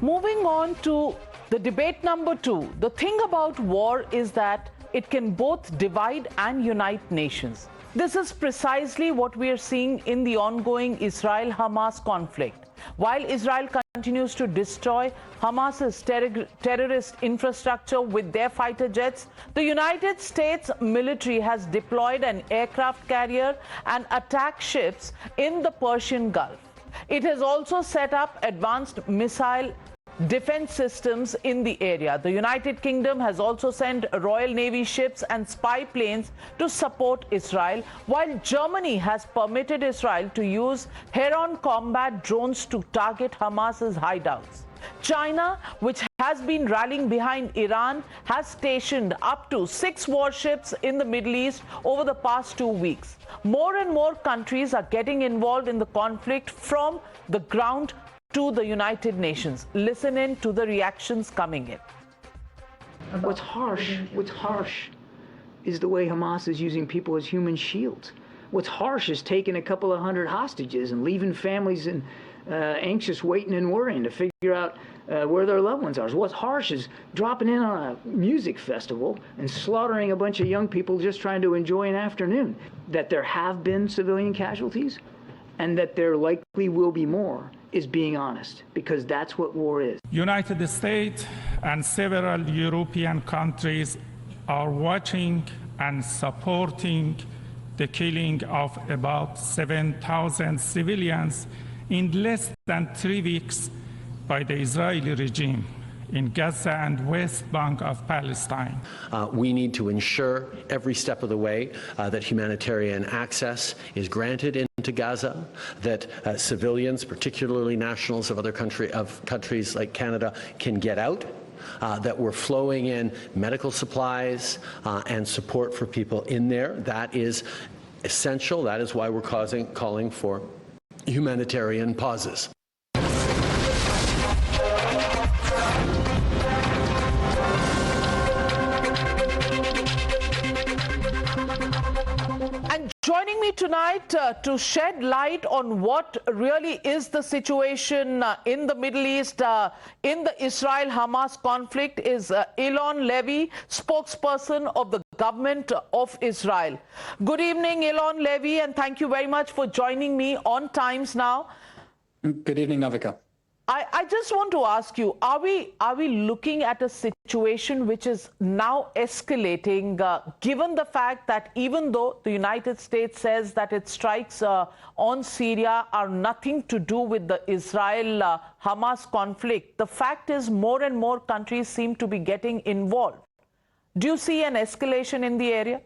Moving on to the debate number 2. The thing about war is that it can both divide and unite nations. This is precisely what we are seeing in the ongoing Israel-Hamas conflict. While Israel continues to destroy Hamas's terrorist infrastructure with their fighter jets, the United States military has deployed an aircraft carrier and attack ships in the Persian Gulf. It has also set up advanced missile defense systems in the area. The United Kingdom has also sent Royal Navy ships and spy planes to support Israel, while Germany has permitted Israel to use Heron combat drones to target Hamas's hideouts. China, which has been rallying behind Iran, has stationed up to 6 warships in the Middle East over the past 2 weeks. More and more countries are getting involved in the conflict, from the ground to the United Nations. Listen in to the reactions coming in. What's harsh is the way Hamas is using people as human shields. What's harsh is taking a couple of hundred hostages and leaving families in anxious waiting and worrying to figure out where their loved ones are. What's harsh is dropping in on a music festival and slaughtering a bunch of young people just trying to enjoy an afternoon. That there have been civilian casualties and that there likely will be more is being honest, because that's what war is. United States and several European countries are watching and supporting the killing of about 7,000 civilians in less than 3 weeks by the Israeli regime in Gaza and West Bank of Palestine. We need to ensure every step of the way that humanitarian access is granted into Gaza, that civilians, particularly nationals of other countries like Canada, can get out, that we're flowing in medical supplies and support for people in there. That is essential. That is why we're calling for humanitarian pauses. Joining me tonight to shed light on what really is the situation in the Middle East, in the Israel-Hamas conflict, is Eylon Levy, spokesperson of the government of Israel. Good evening, Eylon Levy, and thank you very much for joining me on Times Now. Good evening, Navika. I just want to ask you, are we looking at a situation which is now escalating, given the fact that even though the United States says that its strikes on Syria are nothing to do with the Israel-Hamas conflict, the fact is more and more countries seem to be getting involved. Do you see an escalation in the area?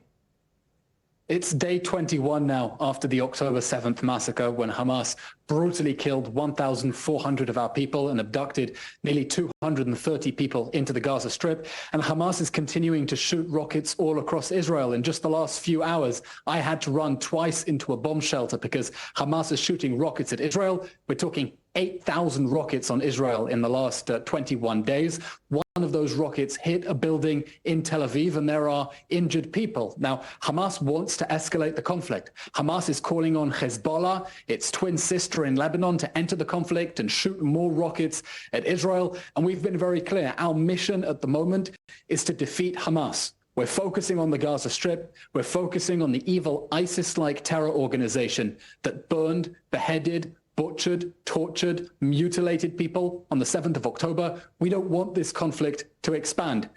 It's day 21 now after the October 7th massacre, when Hamas brutally killed 1,400 of our people and abducted nearly 230 people into the Gaza Strip. And Hamas is continuing to shoot rockets all across Israel. In just the last few hours, I had to run twice into a bomb shelter because Hamas is shooting rockets at Israel. We're talking 8,000 rockets on Israel in the last 21 days. One of those rockets hit a building in Tel Aviv, and there are injured people. Now, Hamas wants to escalate the conflict. Hamas is calling on Hezbollah, its twin sister in Lebanon, to enter the conflict and shoot more rockets at Israel. And we've been very clear. Our mission at the moment is to defeat Hamas. We're focusing on the Gaza Strip. We're focusing on the evil ISIS-like terror organization that burned, beheaded, butchered, tortured, mutilated people on the 7th of October. We don't want this conflict to expand.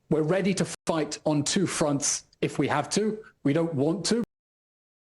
We're ready to fight on 2 fronts if we have to. We don't want to.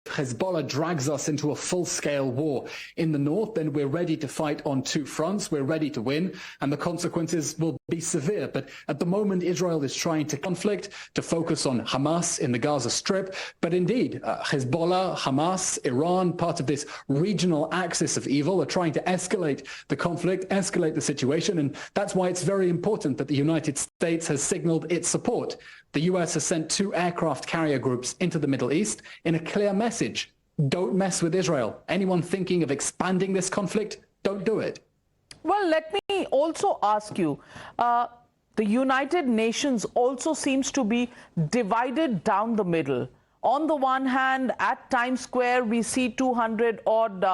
Hezbollah drags us into a full-scale war in the north, then we're ready to fight on 2 fronts. We're ready to win, and the consequences will be severe. But at the moment, Israel is trying to conflict, to focus on Hamas in the Gaza Strip. But indeed, Hezbollah, Hamas, Iran, part of this regional axis of evil, are trying to escalate the conflict, escalate the situation. And that's why it's very important that the United States has signaled its support. The US has sent 2 aircraft carrier groups into the Middle East in a clear message. Don't mess with Israel. Anyone thinking of expanding this conflict, don't do it. Well, let me also ask you, the United Nations also seems to be divided down the middle. On the one hand, at Times Square, we see 200 odd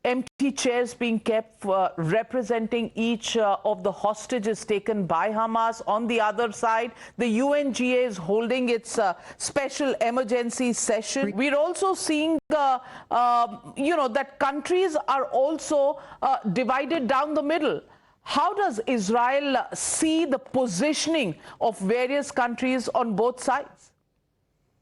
empty chairs being kept representing each of the hostages taken by Hamas. On the other side, the UNGA is holding its special emergency session. We're also seeing, that countries are also divided down the middle. How does Israel see the positioning of various countries on both sides?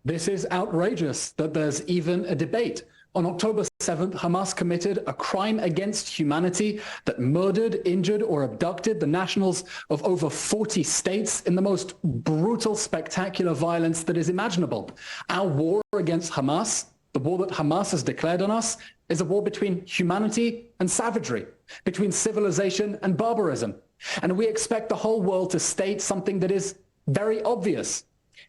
This is outrageous that there's even a debate. On October 7th, Hamas committed a crime against humanity that murdered, injured, or abducted the nationals of over 40 states in the most brutal, spectacular violence that is imaginable. Our war against Hamas, the war that Hamas has declared on us, is a war between humanity and savagery, between civilization and barbarism. And we expect the whole world to state something that is very obvious.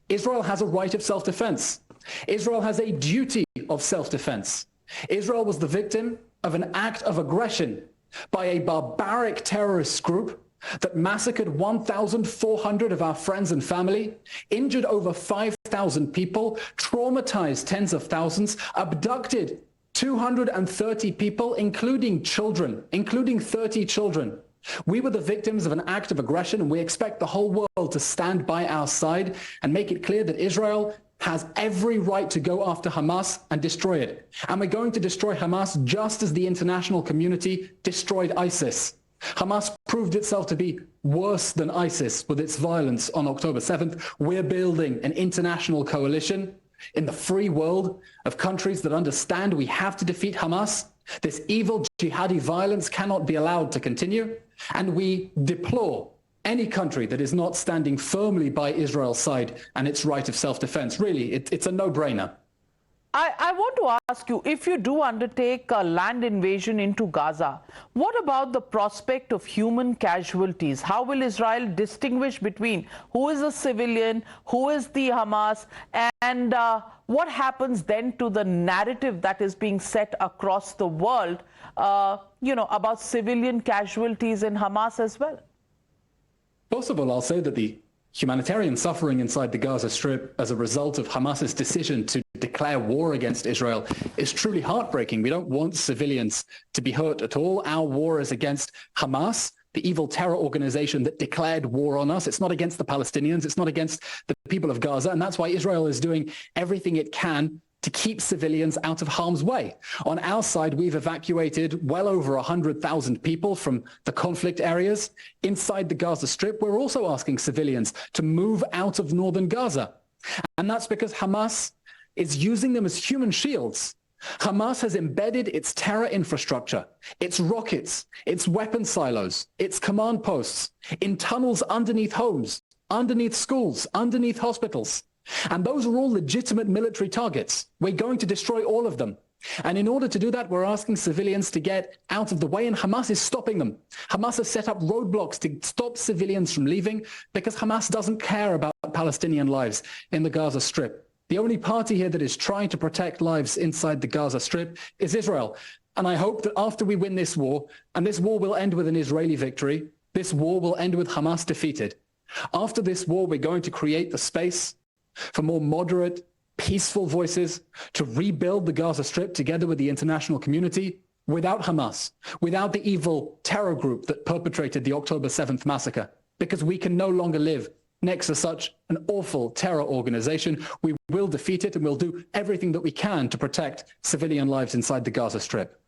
Israel has a right of self-defense. Israel has a duty of self-defense. Israel was the victim of an act of aggression by a barbaric terrorist group that massacred 1,400 of our friends and family, injured over 5,000 people, traumatized tens of thousands, abducted 230 people, including children, including 30 children. We were the victims of an act of aggression, and we expect the whole world to stand by our side and make it clear that Israel has every right to go after Hamas and destroy it. And we're going to destroy Hamas just as the international community destroyed ISIS. Hamas proved itself to be worse than ISIS with its violence on October 7th. We're building an international coalition in the free world of countries that understand we have to defeat Hamas. This evil jihadi violence cannot be allowed to continue. And we deplore any country that is not standing firmly by Israel's side and its right of self-defense. Really, it's a no-brainer. I want to ask you, if you do undertake a land invasion into Gaza, what about the prospect of human casualties? How will Israel distinguish between who is a civilian, who is the Hamas, and what happens then to the narrative that is being set across the world, about civilian casualties in Hamas as well? First of all, I'll say that the humanitarian suffering inside the Gaza Strip as a result of Hamas's decision to declare war against Israel is truly heartbreaking. We don't want civilians to be hurt at all. Our war is against Hamas, the evil terror organization that declared war on us. It's not against the Palestinians. It's not against the people of Gaza. And that's why Israel is doing everything it can to keep civilians out of harm's way. On our side, we've evacuated well over 100,000 people from the conflict areas. Inside the Gaza Strip, we're also asking civilians to move out of northern Gaza. And that's because Hamas is using them as human shields. Hamas has embedded its terror infrastructure, its rockets, its weapon silos, its command posts in tunnels underneath homes, underneath schools, underneath hospitals. And those are all legitimate military targets. We're going to destroy all of them. And in order to do that, we're asking civilians to get out of the way, and Hamas is stopping them. Hamas has set up roadblocks to stop civilians from leaving because Hamas doesn't care about Palestinian lives in the Gaza Strip. The only party here that is trying to protect lives inside the Gaza Strip is Israel. And I hope that after we win this war, and this war will end with an Israeli victory, this war will end with Hamas defeated. After this war, we're going to create the space for more moderate, peaceful voices to rebuild the Gaza Strip together with the international community without Hamas, without the evil terror group that perpetrated the October 7th massacre, because we can no longer live next to such an awful terror organization. We will defeat it, and we'll do everything that we can to protect civilian lives inside the Gaza Strip.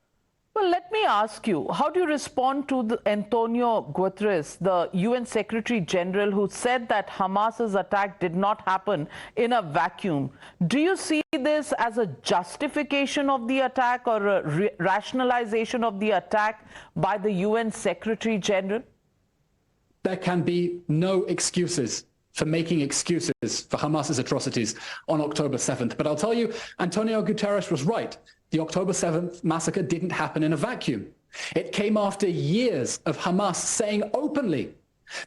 Well, let me ask you, how do you respond to Antonio Guterres, the UN Secretary General, who said that Hamas's attack did not happen in a vacuum? Do you see this as a justification of the attack or a rationalization of the attack by the UN Secretary General? There can be no excuses for making excuses for Hamas's atrocities on October 7th. But I'll tell you, Antonio Guterres was right. The October 7th massacre didn't happen in a vacuum. It came after years of Hamas saying openly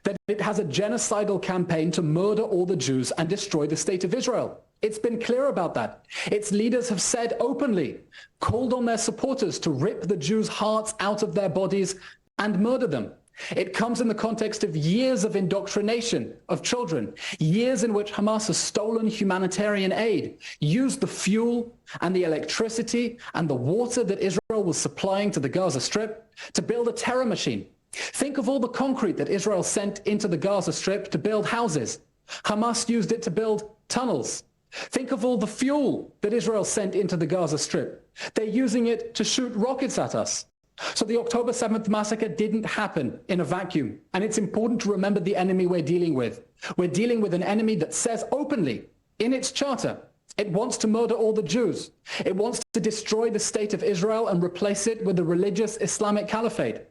that it has a genocidal campaign to murder all the Jews and destroy the state of Israel. It's been clear about that. Its leaders have said openly, called on their supporters to rip the Jews' hearts out of their bodies and murder them. It comes in the context of years of indoctrination of children, years in which Hamas has stolen humanitarian aid, used the fuel and the electricity and the water that Israel was supplying to the Gaza Strip to build a terror machine. Think of all the concrete that Israel sent into the Gaza Strip to build houses. Hamas used it to build tunnels. Think of all the fuel that Israel sent into the Gaza Strip. They're using it to shoot rockets at us. So the October 7th massacre didn't happen in a vacuum. And it's important to remember the enemy we're dealing with. We're dealing with an enemy that says openly in its charter, it wants to murder all the Jews. It wants to destroy the state of Israel and replace it with a religious Islamic caliphate.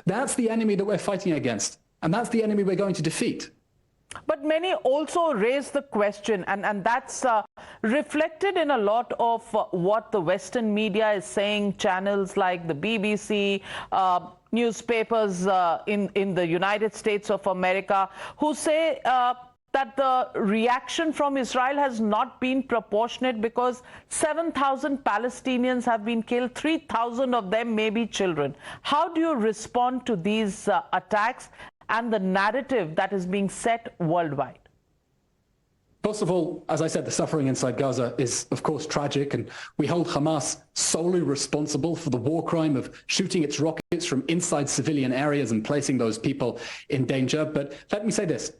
That's the enemy that we're fighting against. And that's the enemy we're going to defeat. But many also raise the question, and that's reflected in a lot of what the Western media is saying, channels like the BBC, newspapers in the United States of America, who say that the reaction from Israel has not been proportionate because 7,000 Palestinians have been killed, 3,000 of them may be children. How do you respond to these attacks and the narrative that is being set worldwide? First of all, as I said, the suffering inside Gaza is, of course, tragic, and we hold Hamas solely responsible for the war crime of shooting its rockets from inside civilian areas and placing those people in danger. But let me say this.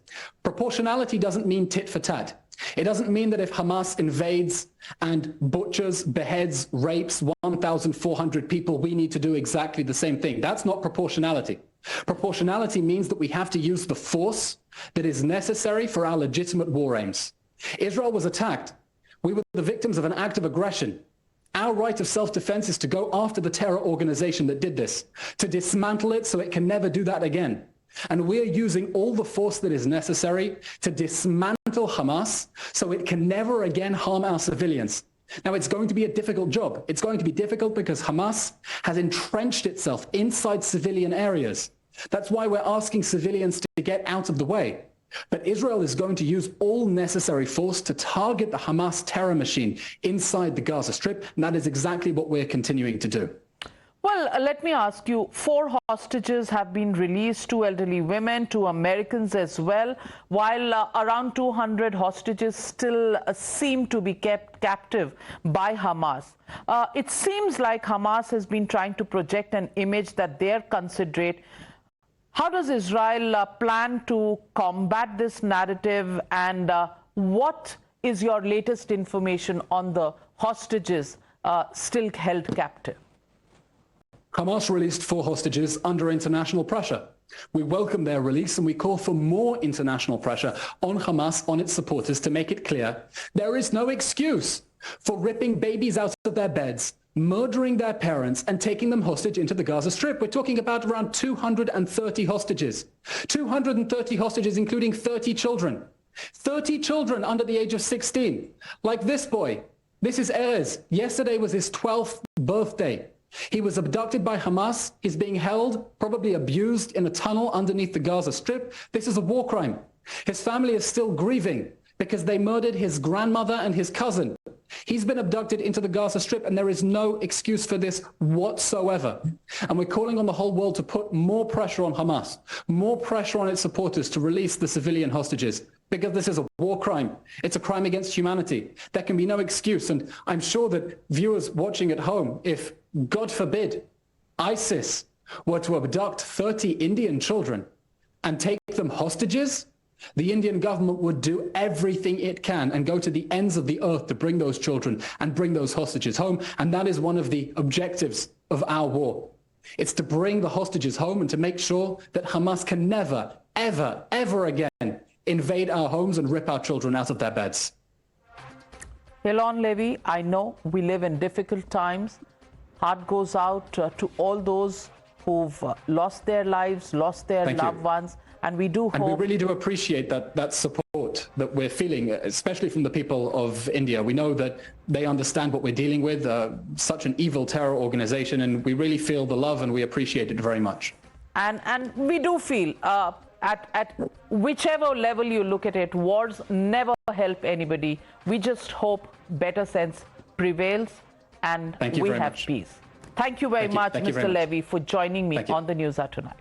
Proportionality doesn't mean tit for tat. It doesn't mean that if Hamas invades and butchers, beheads, rapes 1,400 people, we need to do exactly the same thing. That's not proportionality. Proportionality means that we have to use the force that is necessary for our legitimate war aims. Israel was attacked. We were the victims of an act of aggression. Our right of self-defense is to go after the terror organization that did this, to dismantle it so it can never do that again. And we're using all the force that is necessary to dismantle Hamas so it can never again harm our civilians. Now, it's going to be a difficult job. It's going to be difficult because Hamas has entrenched itself inside civilian areas. That's why we're asking civilians to get out of the way. But Israel is going to use all necessary force to target the Hamas terror machine inside the Gaza Strip, and that is exactly what we're continuing to do. Well, let me ask you, 4 hostages have been released, 2 elderly women, 2 Americans as well, while around 200 hostages still seem to be kept captive by Hamas. It seems like Hamas has been trying to project an image that they're considerate. How does Israel plan to combat this narrative, and what is your latest information on the hostages still held captive? Hamas released 4 hostages under international pressure. We welcome their release, and we call for more international pressure on Hamas, on its supporters, to make it clear there is no excuse for ripping babies out of their beds, murdering their parents, and taking them hostage into the Gaza Strip. We're talking about around 230 hostages. 230 hostages, including 30 children. 30 children under the age of 16. Like this boy. This is Erez. Yesterday was his 12th birthday. He was abducted by Hamas. He's being held, probably abused, in a tunnel underneath the Gaza Strip. This is a war crime. His family is still grieving because they murdered his grandmother and his cousin. He's been abducted into the Gaza Strip, and there is no excuse for this whatsoever. And we're calling on the whole world to put more pressure on Hamas, more pressure on its supporters to release the civilian hostages, because this is a war crime. It's a crime against humanity. There can be no excuse. And I'm sure that viewers watching at home, if, God forbid, ISIS were to abduct 30 Indian children and take them hostages, the Indian government would do everything it can and go to the ends of the earth to bring those children and bring those hostages home. And that is one of the objectives of our war. It's to bring the hostages home and to make sure that Hamas can never, ever, ever again invade our homes and rip our children out of their beds. Eylon Levy, I know we live in difficult times. Heart goes out to all those who've lost their lives, lost their loved ones. And we do hope... And we really do appreciate that support that we're feeling, especially from the people of India. We know that they understand what we're dealing with, such an evil terror organization, and we really feel the love and we appreciate it very much. And we do feel, at whichever level you look at it, wars never help anybody. We just hope better sense prevails and we have peace. Thank you very much, Mr. Levy, for joining me on the Newshour tonight.